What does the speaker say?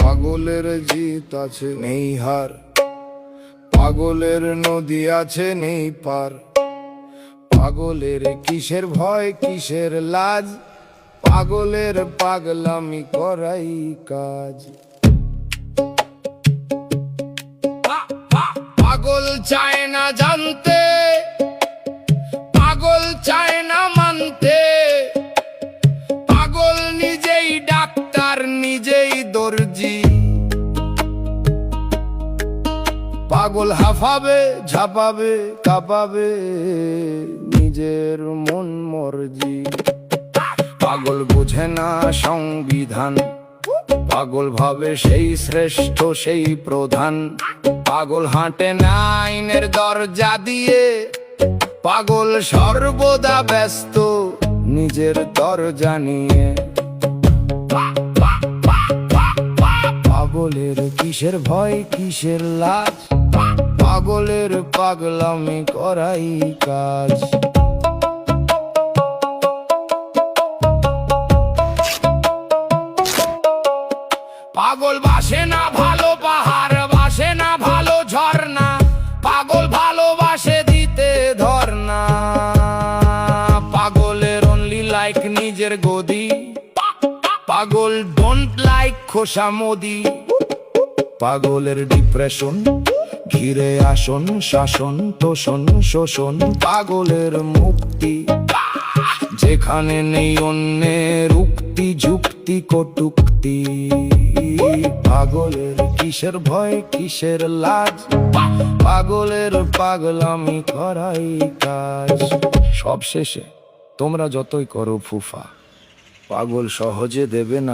পাগলের জিত আছে নেই হার, পাগলের নদী আছে নেই পার। পাগলের কিসের ভয় কিসের লাজ, পাগলের পাগলামি করাই কাজ। পাগল চায় না জানতে, পাগল চায় না মানতে, পাগল নিজেই ডাক্তার নিজেই দর্জি। পাগল হাঁফাবে ঝাঁপাবে কাঁপাবে নিজের মন মর্জি। পাগল বোঝে না সংবিধান, পাগল ভাবে সেই শ্রেষ্ঠ সেই প্রধান। পাগল হাঁটে না আইনের দরজা দিয়ে, পাগল সর্বদা ব্যস্ত নিজের দরজা নিয়ে। পাগলের কিসের ভয় কিসের লাজ, পাগলের পাগলামি করাই কাজ। পাগল বাসে না ভালো পাহাড়, বাসে না ভালো ঝর্ণা, পাগল ভালোবাসে দিতে ধর্ণা। পাগলের অনলি লাইক নিজের গদি, পাগল ডোন্ট লাইক খোসা মোদি। পাগলের ডিপ্রেশন ঘিরে আসন শাসন তোষণ শোষণ। পাগলের মুক্তি যেখানে নেই অন্যের উক্তি যুক্তি কটুক্তি। পাগলের কিসের ভয় কিসের লাজ, পাগলের পাগলামি করাই কাজ। সব শেষে তোমরা যতই করো ফুফা, পাগল সহজে দেবে না।